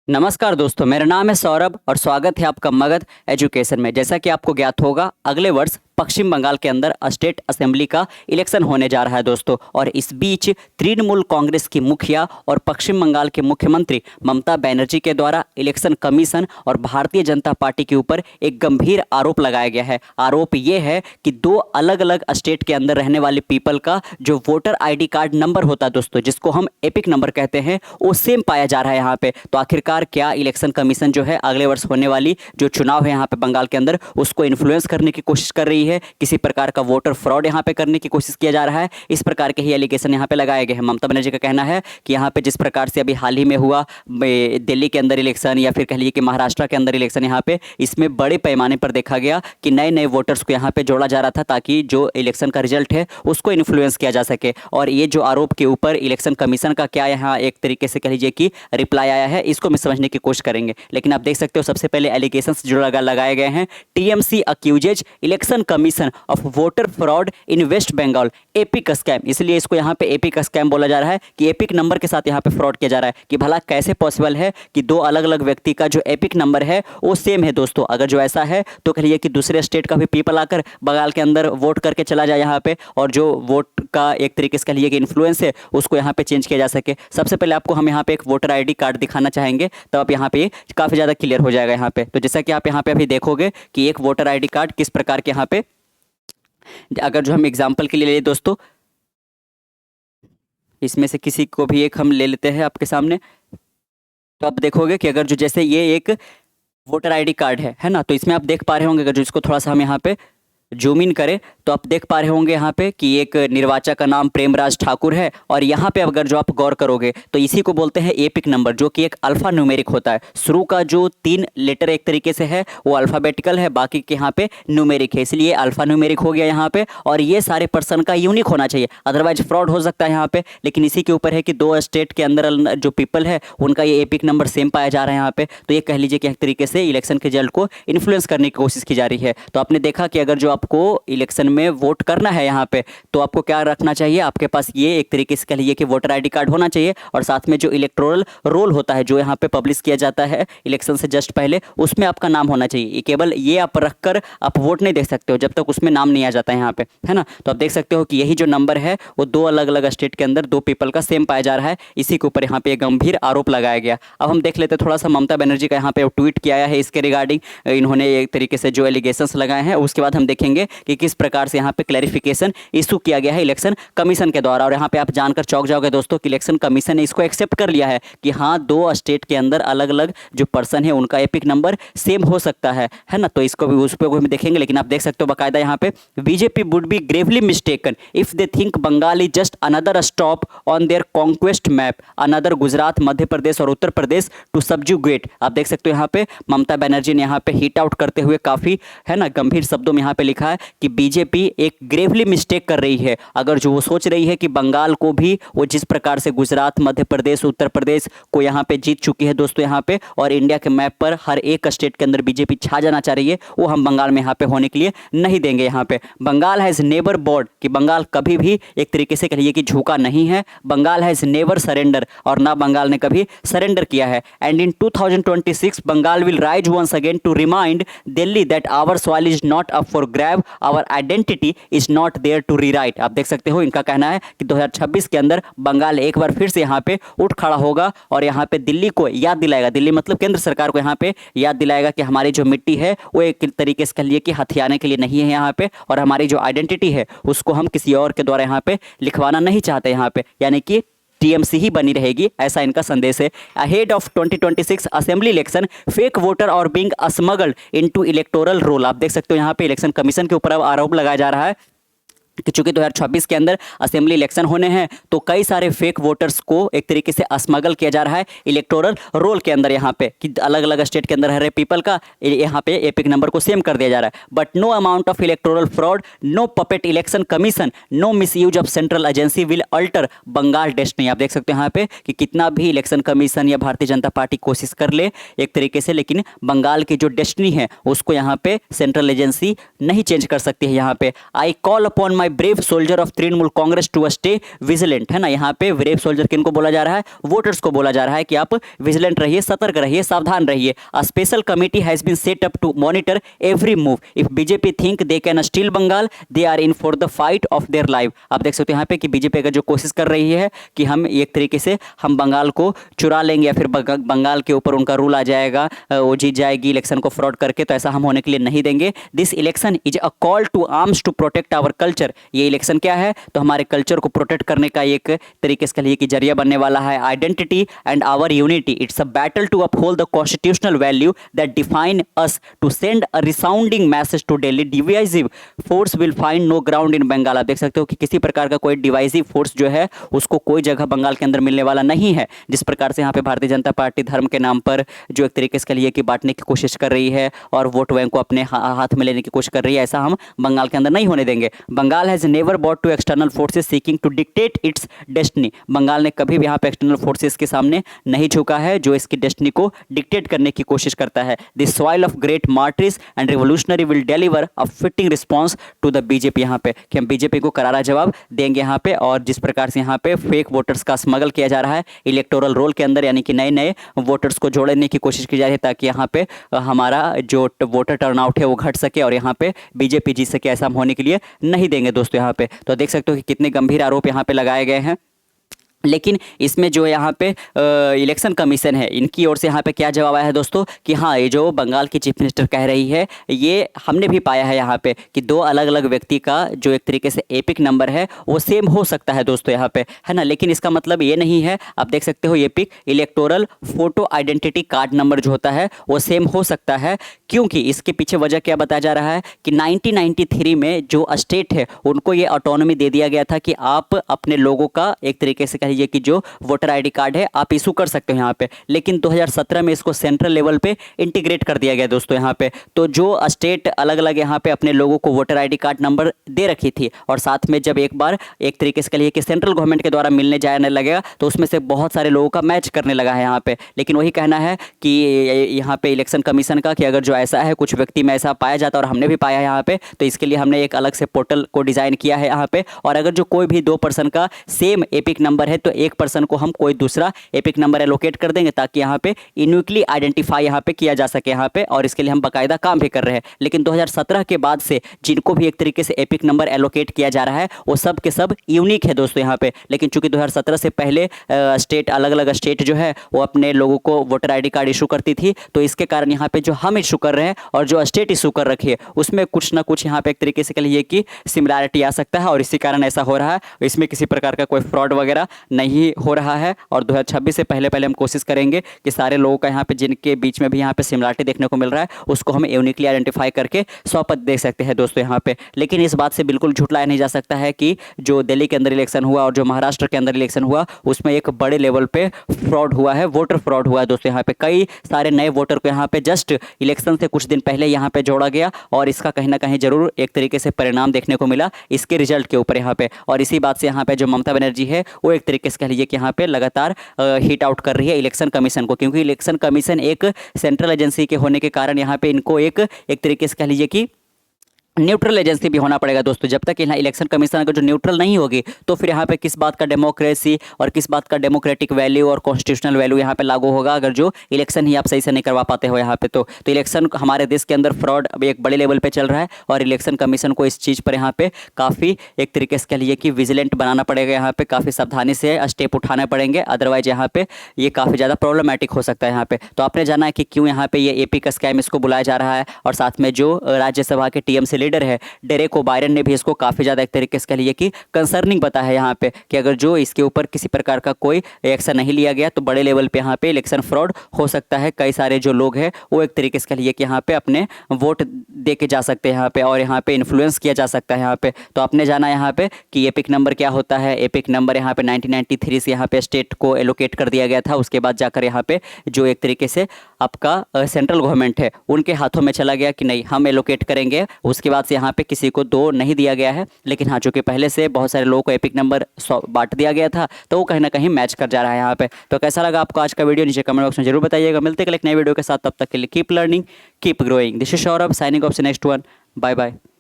नमस्कार दोस्तों, मेरा नाम है सौरभ और स्वागत है आपका मगध एजुकेशन में। जैसा कि आपको ज्ञात होगा, अगले वर्ष पश्चिम बंगाल के अंदर स्टेट असेंबली का इलेक्शन होने जा रहा है दोस्तों। और इस बीच तृणमूल कांग्रेस की मुखिया और पश्चिम बंगाल के मुख्यमंत्री ममता बनर्जी के द्वारा इलेक्शन कमीशन और भारतीय जनता पार्टी के ऊपर एक गंभीर आरोप लगाया गया है। आरोप ये है कि दो अलग अलग स्टेट के अंदर रहने वाले पीपल का जो वोटर ID कार्ड नंबर होता है दोस्तों, जिसको हम एपिक नंबर कहते हैं, वो सेम पाया जा रहा है यहाँ पे। तो आखिरकार क्या इलेक्शन कमीशन जो है अगले वर्ष होने वाली जो चुनाव है यहाँ पे बंगाल के अंदर, उसको इन्फ्लुएंस करने की कोशिश कर रही है? किसी प्रकार का वोटर फ्रॉड यहाँ पे करने की कोशिश किया जा रहा है? इस प्रकार के ही एलिगेशन यहाँ पे लगाए गए हैं। ममता बनर्जी का कहना है कि यहाँ पे जिस प्रकार से अभी हाल ही में हुआ दिल्ली के अंदर इलेक्शन, या फिर कह लीजिए कि महाराष्ट्र के अंदर इलेक्शन, यहाँ पे इसमें बड़े पैमाने पर देखा गया कि नए नए वोटर्स को यहाँ पे जोड़ा जा रहा था, ताकि जो इलेक्शन का रिजल्ट है उसको इन्फ्लुएंस किया जा सके। और ये जो आरोप के ऊपर इलेक्शन कमीशन का क्या यहाँ एक तरीके से कह लीजिए कि रिप्लाई आया है, इसको मैं समझने की कोशिश करेंगे। लेकिन आप देख सकते हो, सबसे पहले एलिगेशंस जो लगाए गए हैं, TMC accuses election commission of voter fraud in west Bengal EPIC scam. इसलिए इसको यहाँ पे एपिक स्कैम बोला जा रहा है कि एपिक नंबर के साथ यहाँ पे फ्रॉड किया जा रहा है। कि भला कैसे पॉसिबल है कि दो अलग अलग व्यक्ति का जो एपिक नंबर है वो सेम है दोस्तों? अगर जो ऐसा है तो कहिए कि दूसरे स्टेट का भी पीपल आकर बंगाल के अंदर वोट करके चला जाए यहाँ पे, और जो वोट का एक तरीके से कहिए कि इन्फ्लुएंस है उसको यहाँ पे चेंज किया जा सके। सबसे पहले आपको हम यहाँ पे एक वोटर ID कार्ड दिखाना चाहेंगे, तो आप यहाँ पे काफ़ी ज़्यादा क्लियर हो जाएगा यहाँ पे। तो जैसा कि आप यहाँ पे अभी देखोगे कि एक वोटर ID कार्ड किस प्रकार के यहाँ पे, अगर जो हम एग्जाम्पल के लिए ले दोस्तों, इसमें से किसी को भी एक हम ले लेते हैं आपके सामने, तो आप देखोगे कि अगर जो जैसे ये एक वोटर ID कार्ड है ना, तो इसमें आप देख पा रहे होंगे, अगर जो इसको थोड़ा सा हम यहाँ पे जूम इन करें तो आप देख पा रहे होंगे यहाँ पे कि एक निर्वाचक का नाम प्रेमराज ठाकुर है। और यहाँ पे अगर जो आप गौर करोगे तो इसी को बोलते हैं एपिक नंबर, जो कि एक अल्फा न्यूमेरिक होता है। शुरू का जो 3 लेटर एक तरीके से है वो अल्फ़ाबेटिकल है, बाकी के यहाँ पे न्यूमेरिक है, इसलिए अल्फा न्यूमेरिक हो गया यहाँ पे। और ये सारे पर्सन का यूनिक होना चाहिए, अदरवाइज फ्रॉड हो सकता है यहाँ पे। लेकिन इसी के ऊपर है कि दो स्टेट के अंदर जो पीपल है उनका ये एपिक नंबर सेम पाया जा रहा है यहाँ पे। तो ये कह लीजिए कि एक तरीके से इलेक्शन के रिजल्ट को इन्फ्लुएंस करने की कोशिश की जा रही है। तो आपने देखा कि अगर जो आपको इलेक्शन में वोट करना है यहाँ पे, तो आपको क्या रखना चाहिए? आपके पास ये एक तरीके से कह लीजिए कि वोटर ID कार्ड होना चाहिए, और साथ में जो इलेक्टोरल रोल होता है जो यहाँ पे पब्लिश किया जाता है इलेक्शन से जस्ट पहले, उसमें आपका नाम होना चाहिए। केवल ये आप रखकर आप वोट नहीं देख सकते हो जब तक उसमें नाम नहीं आ जाता है यहाँ पे, है ना। तो आप देख सकते हो कि यही जो नंबर है वो दो अलग अलग स्टेट के अंदर दो पीपल का सेम पाया जा रहा है। इसी के ऊपर यहाँ पे गंभीर आरोप लगाया गया। अब हम देख लेते थोड़ा सा ममता बनर्जी का यहाँ पे ट्वीट किया है इसके रिगार्डिंग, इन्होंने एक तरीके से जो एलिगेशंस लगाए हैं, उसके बाद हम देखेंगे कि किस प्रकार से यहाँ पे क्लैरिफिकेशन इशू किया गया है इलेक्शन कमीशन के द्वारा। और यहाँ पे आप जानकर चौंक जाओगे दोस्तों कि इलेक्शन कमीशन ने इसको एक्सेप्ट कर लिया है कि हाँ, दो स्टेट के अंदर अलग अलग जो पर्सन है उनका एपिक नंबर सेम हो सकता है ना। तो इसको भी उस पर हम देखेंगे। लेकिन आप देख सकते हो बाकायदा यहाँ पे BJP would be gravely mistaken if they think Bengal is just another stop on their conquest map, another Gujarat, Madhya Pradesh और उत्तर प्रदेश टू सबजुगेट। आप देख सकते हो यहाँ पे ममता बनर्जी ने यहाँ पे हिट आउट करते हुए काफी, है ना, गंभीर शब्दों में यहाँ पे लिखा है कि बीजेपी एक ग्रेवली मिस्टेक कर रही है। अगर जो वो सोच रही है कि बंगाल को भी वो जिस प्रकार से गुजरात, मध्य प्रदेश, उत्तर प्रदेश को यहाँ पे जीत चुकी है दोस्तों यहाँ पे, और इंडिया के मैप पर हर एक स्टेट के अंदर बीजेपी छा जाना चाह रही है, वो हम बंगाल में यहाँ पे होने के लिए नहीं देंगे। यहाँ पे बंगाल हैज नेवर बोर्ड, कि बंगाल कभी भी एक तरीके से कहिए कि झुका नहीं है। बंगाल हैज नेवर सरेंडर, और ना बंगाल ने कभी सरेंडर किया है। And in 2026 Bengal will rise once again to remind Delhi that our soil is not up for grab, our identity is not there to rewrite. आप देख सकते हो इनका कहना है कि 2026 के अंदर बंगाल एक बार फिर से यहाँ पे उठ खड़ा होगा और यहाँ पे दिल्ली को याद दिलाएगा, दिल्ली मतलब केंद्र सरकार को यहाँ पे याद दिलाएगा कि हमारी जो मिट्टी है वो एक तरीके से कह लिए कि हथियाने के लिए नहीं है यहाँ पे, और हमारी जो आइडेंटिटी है उसको हम किसी और के द्वारा यहाँ पे लिखवाना नहीं चाहते यहाँ पे, यानी कि TMC ही बनी रहेगी, ऐसा इनका संदेश है। Ahead of 2026 assembly election fake voter और being smuggled into electoral roll. आप देख सकते हो यहाँ पे इलेक्शन कमीशन के ऊपर अब आरोप लगाया जा रहा है कि चूंकि 2026 के अंदर असेंबली इलेक्शन होने हैं, तो कई सारे फेक वोटर्स को एक तरीके से स्मगल किया जा रहा है इलेक्टोरल रोल के अंदर यहाँ पे, कि अलग अलग स्टेट के अंदर रह रहे पीपल का यहाँ पे एपिक नंबर को सेम कर दिया जा रहा है। But no amount of electoral fraud, no puppet election commission, no misuse of central agency will alter Bengal destiny. आप देख सकते हैं यहाँ पे कि कितना भी इलेक्शन कमीशन या भारतीय जनता पार्टी कोशिश कर ले एक तरीके से, लेकिन बंगाल की जो डेस्टिनी है उसको यहाँ पे सेंट्रल एजेंसी नहीं चेंज कर सकती है। यहाँ पे I call upon my brave soldier of Trinamool Congress to stay vigilant, है ना। यहाँ पे ब्रेव सोल्जर किनको बोला जा रहा है, वोटर्स को बोला जा रहा है कि आप विजिलेंट रहिए, सतर्क रहिए, सावधान रहिए। A special committee has been set up to monitor every move. If BJP think they can steal Bengal, they are in for the fight of their life. आप देख सकते हो यहाँ पे कि बीजेपी अगर जो कोशिश कर रही है कि हम एक तरीके से हम बंगाल को चुरा लेंगे या फिर बंगाल के ऊपर उनका रूल आ जाएगा, वो जीत जाएगी इलेक्शन को फ्रॉड करके, तो ऐसा हम होने के लिए नहीं देंगे। This election is a call to arms to protect our culture. ये इलेक्शन क्या है, तो हमारे कल्चर को प्रोटेक्ट करने का एक तरीके से कहिए कि जरिया बनने वाला है। Identity and our unity, it's a battle to uphold the constitutional value that define us, to send a resounding message to Delhi. Divisive force will find no ground in Bengal. आप देख सकते हो कि किसी प्रकार का कोई डिवाइसिव फोर्स जो है उसको कोई जगह बंगाल के अंदर मिलने वाला नहीं है। जिस प्रकार से यहाँ पे भारतीय जनता पार्टी धर्म के नाम पर जो एक तरीके से कहिए कि बांटने की कोशिश कर रही है और वोट बैंक को अपने हाथ में लेने की कोशिश कर रही है, ऐसा हम बंगाल के अंदर नहीं होने देंगे। Bengal has never bought to external forces seeking to dictate its destiny. Bengal ने कभी भी यहाँ पे एक्सटर्नल फोर्सेस के सामने नहीं झुका है जो इसकी डेस्टिनी को डिक्टेट करने की कोशिश करता है। This soil of great martyrs and revolutionary will deliver a fitting response to the BJP. यहाँ पे कि हम बीजेपी को करारा जवाब देंगे यहाँ पे। और जिस प्रकार से यहाँ पे फेक वोटर्स का स्मगल किया जा रहा है इलेक्टोरल रोल के अंदर, यानी कि नए नए वोटर्स को जोड़ने की कोशिश की जा रही है ताकि यहाँ पे हमारा जो वोटर टर्नआउट है वो घट सके और यहाँ पे बीजेपी जीत सके, ऐसा हम होने के लिए नहीं देंगे दोस्तों। यहाँ पे तो देख सकते हो कि कितने गंभीर आरोप यहाँ पे लगाए गए हैं। लेकिन इसमें जो यहाँ पे इलेक्शन कमीशन है इनकी ओर से यहाँ पे क्या जवाब आया है दोस्तों कि हाँ, ये जो बंगाल की चीफ मिनिस्टर कह रही है ये हमने भी पाया है यहाँ पे कि दो अलग अलग व्यक्ति का जो एक तरीके से एपिक नंबर है वो सेम हो सकता है दोस्तों यहाँ पे, है ना। लेकिन इसका मतलब ये नहीं है, आप देख सकते हो epic electoral photo identity card number जो होता है वो सेम हो सकता है, क्योंकि इसके पीछे वजह क्या बताया जा रहा है कि 1993 में जो स्टेट है उनको ये ऑटोनॉमी दे दिया गया था कि आप अपने लोगों का एक तरीके से ये कि जो वोटर आईडी कार्ड है आप इशू कर सकते हो यहाँ पे। लेकिन 2017 में इसको सेंट्रल लेवल पे इंटीग्रेट कर दिया गया दोस्तों यहाँ पे। तो जो स्टेट अलग अलग यहाँ पे अपने लोगों को वोटर आईडी कार्ड नंबर दे रखी थी और साथ में जब एक बार एक तरीके से कहिए कि सेंट्रल गवर्नमेंट के द्वारा मिलने जाने लगेगा तो उसमें से बहुत सारे लोगों का मैच करने लगा है यहाँ पे। लेकिन वही कहना है कि यहाँ पे इलेक्शन कमीशन का कि अगर जो ऐसा है कुछ व्यक्ति में ऐसा पाया जाता है और हमने भी पाया है यहाँ पे, तो इसके लिए हमने एक अलग से पोर्टल को डिजाइन किया है यहाँ पे। और अगर जो कोई भी 2 पर्सन का सेम एपिक नंबर है तो एक पर्सन को हम कोई दूसरा एपिक नंबर एलोकेट कर देंगे ताकि यहाँ पे यूनिकली आइडेंटिफाई यहाँ पे किया जा सके यहाँ पे, और इसके लिए हम बाकायदा काम भी कर रहे हैं। लेकिन 2017 के बाद से जिनको भी एक तरीके से एपिक नंबर एलोकेट किया जा रहा है वो सब के सब यूनिक है दोस्तों यहाँ पे। लेकिन चूंकि 2017 से पहले स्टेट अलग अलग स्टेट जो है वो अपने लोगों को voter I D card issue करती थी, तो इसके कारण यहाँ पे जो हम इशू कर रहे हैं और जो स्टेट इशू कर रखी है उसमें कुछ ना कुछ यहाँ पे एक तरीके से कहिए कि सिमिलैरिटी आ सकता है और इसी कारण ऐसा हो रहा है। इसमें किसी प्रकार का कोई फ्रॉड वगैरह नहीं हो रहा है और 2026 से पहले हम कोशिश करेंगे कि सारे लोगों का यहाँ पे जिनके बीच में भी यहाँ पे सिमिलरिटी देखने को मिल रहा है उसको हम यूनिकली आइडेंटिफाई करके 100 देख सकते हैं दोस्तों यहाँ पे। लेकिन इस बात से बिल्कुल झुटलाया नहीं जा सकता है कि जो दिल्ली के अंदर इलेक्शन हुआ और जो महाराष्ट्र के अंदर इलेक्शन हुआ उसमें एक बड़े लेवल पे फ्रॉड हुआ है, वोटर फ्रॉड हुआ है दोस्तों। यहाँ पे कई सारे नए वोटर को यहाँ पे जस्ट इलेक्शन से कुछ दिन पहले यहाँ पे जोड़ा गया और इसका कहीं ना कहीं जरूर एक तरीके से परिणाम देखने को मिला इसके रिजल्ट के ऊपर यहाँ पे। और इसी बात से यहाँ पे जो ममता बनर्जी है वो एक तरीके से कह लीजिए कि यहाँ पे लगातार हिट आउट कर रही है इलेक्शन कमीशन को, क्योंकि इलेक्शन कमीशन एक सेंट्रल एजेंसी के होने के कारण यहाँ पे इनको एक तरीके से कह लीजिए कि न्यूट्रल एजेंसी भी होना पड़ेगा दोस्तों। जब तक यहाँ इलेक्शन कमीशन अगर जो न्यूट्रल नहीं होगी तो फिर यहाँ पे किस बात का डेमोक्रेसी और किस बात का डेमोक्रेटिक वैल्यू और कॉन्स्टिट्यूशनल वैल्यू यहाँ पे लागू होगा अगर जो इलेक्शन ही आप सही से नहीं करवा पाते हो यहाँ पे। तो इलेक्शन हमारे देश के अंदर फ्रॉड अभी एक बड़े लेवल पे चल रहा है और इलेक्शन कमीशन को इस चीज़ पर यहाँ पे काफ़ी एक तरीके से कह लीजिए कि विजिलेंट बनाना पड़ेगा, यहाँ पे काफ़ी सावधानी से स्टेप उठाने पड़ेंगे, अदरवाइज यहाँ पे ये काफ़ी ज़्यादा प्रॉब्लमेटिक हो सकता है यहाँ पे। तो आपने जाना है कि क्यों यहाँ पे ये एपी का स्कैम इसको बुलाया जा रहा है और साथ में जो राज्यसभा के टीएमसी लीडर है डेरेक ओ'ब्रायन ने भी इसको काफ़ी ज़्यादा एक तरीके से कह लीजिए कि कंसर्निंग बताया है यहाँ पे कि अगर जो इसके ऊपर किसी प्रकार का कोई एक्शन नहीं लिया गया तो बड़े लेवल पे यहाँ पे इलेक्शन फ्रॉड हो सकता है। कई सारे जो लोग हैं वो एक तरीके से कह लीजिए कि यहाँ पे अपने वोट दे के जा सकते हैं यहाँ पे और यहाँ पे इन्फ्लुएंस किया जा सकता है यहाँ पे। तो आपने जाना यहाँ पे कि एपिक नंबर क्या होता है। एपिक नंबर यहाँ पे 1993 से यहाँ पे स्टेट को एलोकेट कर दिया गया था, उसके बाद जाकर यहाँ पे जो एक तरीके से आपका सेंट्रल गवर्नमेंट है उनके हाथों में चला गया कि नहीं हम एलोकेट करेंगे। उसके बाद से यहाँ पे किसी को 2 नहीं दिया गया है, लेकिन हाँ चूँकि पहले से बहुत सारे लोगों को एपिक नंबर बांट दिया गया था तो वो कहीं ना कहीं मैच कर जा रहा है यहाँ पे। तो कैसा लगा आपको आज का वीडियो नीचे कमेंट बॉक्स में जरूर बताइएगा। मिलते हैं कल एक नए वीडियो के साथ, तब तक के लिए keep learning keep growing. This is Saurabh signing off से नेक्स्ट वन। Bye bye.